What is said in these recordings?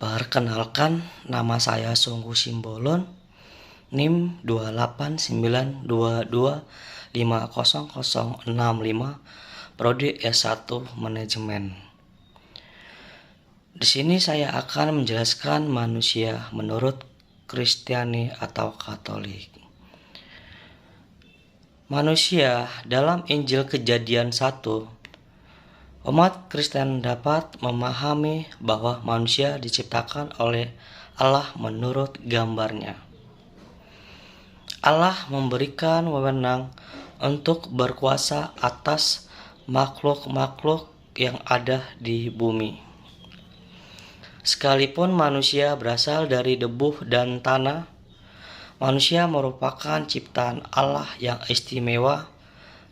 Perkenalkan, nama saya Sunggu Simbolon, NIM 28922500065, Prodi S1 Manajemen. Di sini saya akan menjelaskan manusia menurut Kristiani atau Katolik. Manusia dalam Injil Kejadian 1, umat Kristen dapat memahami bahwa manusia diciptakan oleh Allah menurut gambarnya. Allah memberikan wewenang untuk berkuasa atas makhluk-makhluk yang ada di bumi. Sekalipun manusia berasal dari debu dan tanah, manusia merupakan ciptaan Allah yang istimewa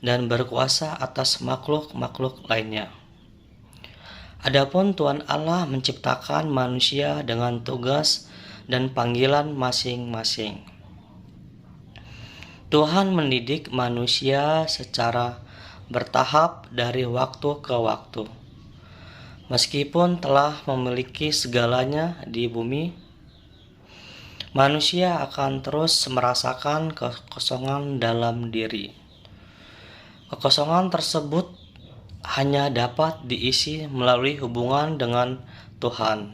dan berkuasa atas makhluk-makhluk lainnya. Adapun Tuhan Allah menciptakan manusia dengan tugas dan panggilan masing-masing. Tuhan mendidik manusia secara bertahap dari waktu ke waktu. Meskipun telah memiliki segalanya di bumi, manusia akan terus merasakan kekosongan dalam diri. Kekosongan tersebut hanya dapat diisi melalui hubungan dengan Tuhan.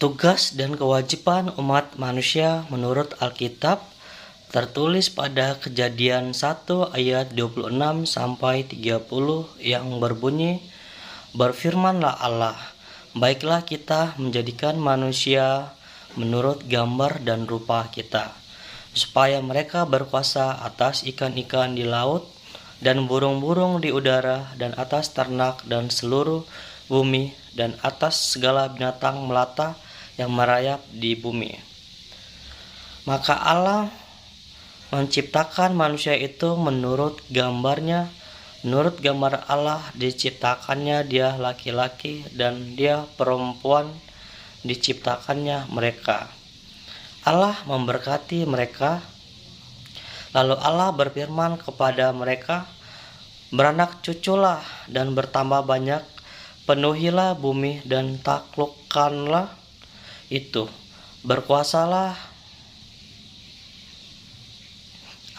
Tugas dan kewajiban umat manusia menurut Alkitab tertulis pada Kejadian 1 ayat 26-30 yang berbunyi, "Berfirmanlah Allah, baiklah kita menjadikan manusia menurut gambar dan rupa kita, supaya mereka berkuasa atas ikan-ikan di laut dan burung-burung di udara dan atas ternak dan seluruh bumi dan atas segala binatang melata yang merayap di bumi." Maka Allah menciptakan manusia itu menurut gambarnya. Menurut gambar Allah diciptakannya dia laki-laki dan dia perempuan diciptakannya mereka. Allah memberkati mereka. Lalu Allah berfirman kepada mereka, "Beranak cuculah dan bertambah banyak, penuhilah bumi dan taklukkanlah itu, berkuasalah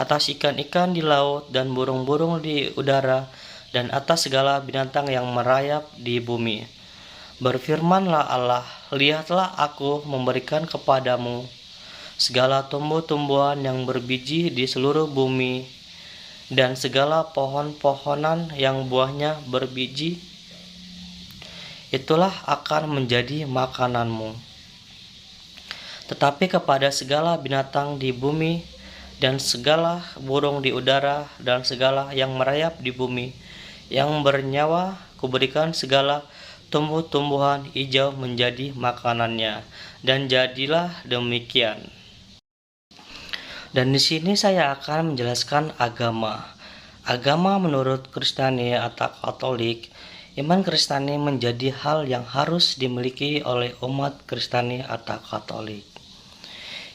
atas ikan-ikan di laut dan burung-burung di udara dan atas segala binatang yang merayap di bumi. Berfirmanlah Allah, lihatlah aku memberikan kepadamu segala tumbuh-tumbuhan yang berbiji di seluruh bumi dan segala pohon-pohonan yang buahnya berbiji. Itulah akan menjadi makananmu. Tetapi kepada segala binatang di bumi dan segala burung di udara dan segala yang merayap di bumi yang bernyawa, kuberikan segala tumbuh-tumbuhan hijau menjadi makanannya." Dan jadilah demikian. Dan di sini saya akan menjelaskan agama. Agama menurut Kristiani atau Katolik, iman Kristiani menjadi hal yang harus dimiliki oleh umat Kristiani atau Katolik.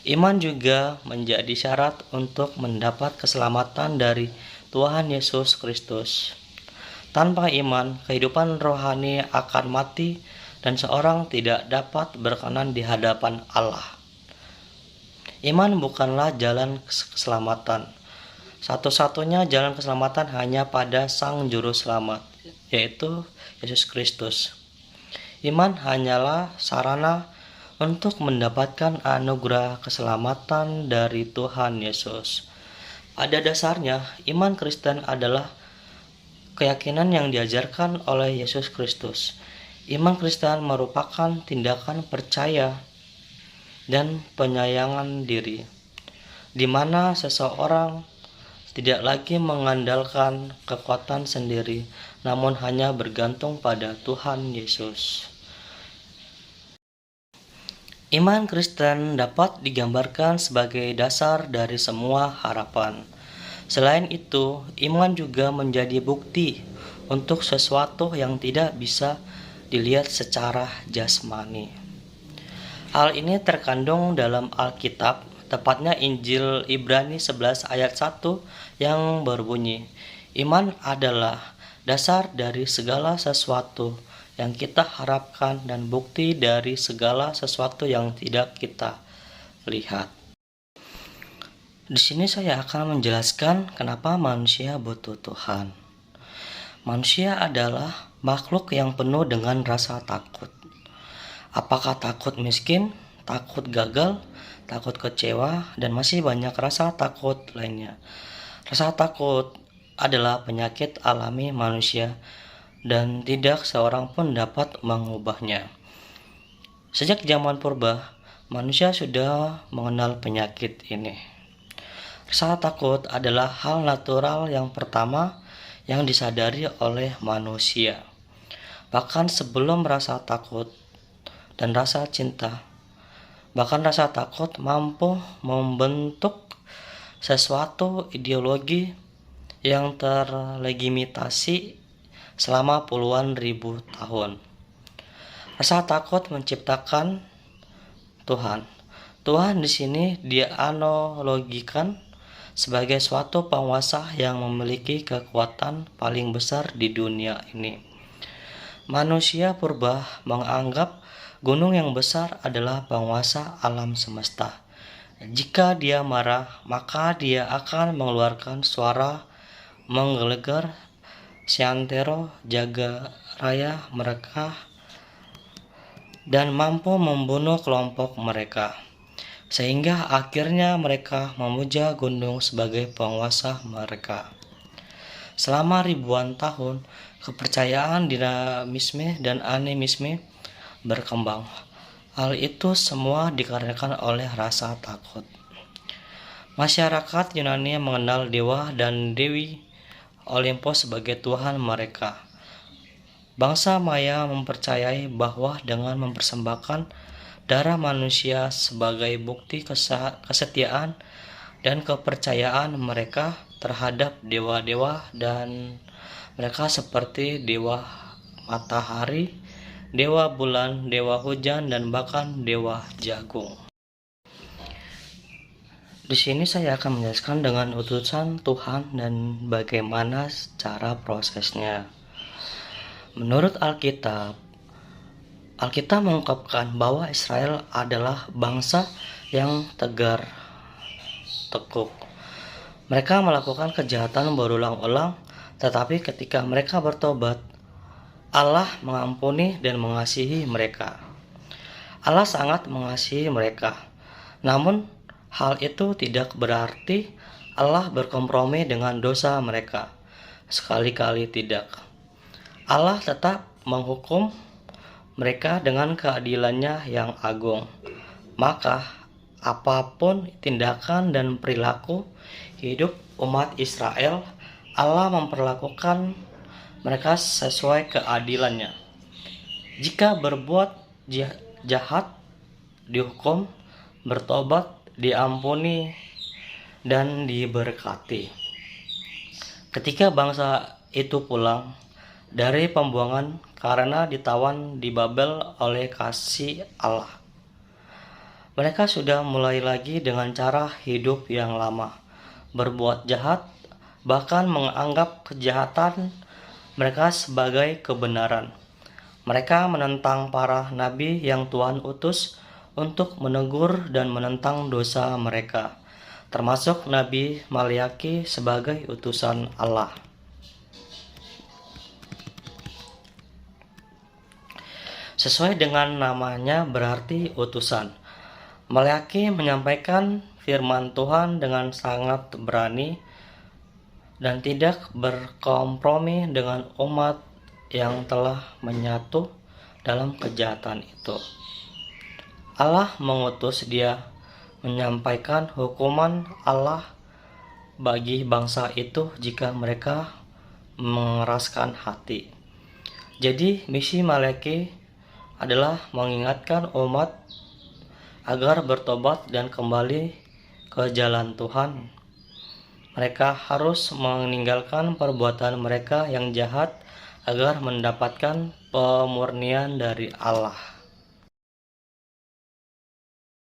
Iman juga menjadi syarat untuk mendapat keselamatan dari Tuhan Yesus Kristus. Tanpa iman, kehidupan rohani akan mati dan seorang tidak dapat berkenan di hadapan Allah. Iman bukanlah jalan keselamatan. Satu-satunya jalan keselamatan hanya pada Sang Juru Selamat, yaitu Yesus Kristus. Iman hanyalah sarana untuk mendapatkan anugerah keselamatan dari Tuhan Yesus. Pada dasarnya, iman Kristen adalah keyakinan yang diajarkan oleh Yesus Kristus. Iman Kristen merupakan tindakan percaya dan penyayangan diri, di mana seseorang tidak lagi mengandalkan kekuatan sendiri, namun hanya bergantung pada Tuhan Yesus. Iman Kristen dapat digambarkan sebagai dasar dari semua harapan. Selain itu, iman juga menjadi bukti untuk sesuatu yang tidak bisa dilihat secara jasmani. Hal ini terkandung dalam Alkitab, tepatnya Injil Ibrani 11 ayat 1 yang berbunyi, "Iman adalah dasar dari segala sesuatu yang kita harapkan dan bukti dari segala sesuatu yang tidak kita lihat. Di sini saya akan menjelaskan kenapa manusia butuh Tuhan. Manusia adalah makhluk yang penuh dengan rasa takut. Apakah takut miskin, takut gagal, takut kecewa, dan masih banyak rasa takut lainnya. Rasa takut adalah penyakit alami manusia dan tidak seorang pun dapat mengubahnya. Sejak zaman purba, manusia sudah mengenal penyakit ini. Rasa takut adalah hal natural yang pertama yang disadari oleh manusia. Bahkan sebelum rasa takut dan rasa cinta, bahkan rasa takut mampu membentuk sesuatu ideologi yang terlegitimasi selama puluhan ribu tahun. Rasa takut menciptakan Tuhan. Tuhan di sini dianalogikan sebagai suatu penguasa yang memiliki kekuatan paling besar di dunia ini. Manusia purba menganggap gunung yang besar adalah penguasa alam semesta. Jika dia marah, maka dia akan mengeluarkan suara menggelegar seantero jaga raya mereka dan mampu membunuh kelompok mereka. Sehingga akhirnya mereka memuja gunung sebagai penguasa mereka. Selama ribuan tahun, kepercayaan dinamisme dan animisme berkembang. Hal itu semua dikarenakan oleh rasa takut. Masyarakat Yunani mengenal dewa dan dewi Olympus sebagai Tuhan mereka. Bangsa Maya mempercayai bahwa dengan mempersembahkan darah manusia sebagai bukti kesetiaan dan kepercayaan mereka terhadap dewa-dewa dan mereka seperti dewa matahari, dewa bulan, dewa hujan, dan bahkan dewa jagung. Di sini saya akan menjelaskan dengan utusan Tuhan dan bagaimana cara prosesnya. Menurut Alkitab mengungkapkan bahwa Israel adalah bangsa yang tegar tekuk. Mereka melakukan kejahatan berulang-ulang, tetapi ketika mereka bertobat, Allah mengampuni dan mengasihi mereka. Allah sangat mengasihi mereka. Namun, hal itu tidak berarti Allah berkompromi dengan dosa mereka. Sekali-kali tidak. Allah tetap menghukum mereka dengan keadilannya yang agung. Maka, apapun tindakan dan perilaku hidup umat Israel, Allah memperlakukan mereka sesuai keadilannya. Jika berbuat jahat, dihukum, bertobat, diampuni, dan diberkati. Ketika bangsa itu pulang dari pembuangan karena ditawan di Babel oleh kasih Allah, mereka sudah mulai lagi dengan cara hidup yang lama, berbuat jahat, bahkan menganggap kejahatan mereka sebagai kebenaran. Mereka menentang para nabi yang Tuhan utus untuk menegur dan menentang dosa mereka, termasuk Nabi Maliaki sebagai utusan Allah. Sesuai dengan namanya berarti utusan. Maliaki menyampaikan firman Tuhan dengan sangat berani dan tidak berkompromi dengan umat yang telah menyatu dalam kejahatan itu. Allah mengutus dia menyampaikan hukuman Allah bagi bangsa itu jika mereka mengeraskan hati. Jadi misi Maliaki adalah mengingatkan umat agar bertobat dan kembali ke jalan Tuhan. Mereka harus meninggalkan perbuatan mereka yang jahat agar mendapatkan pemurnian dari Allah.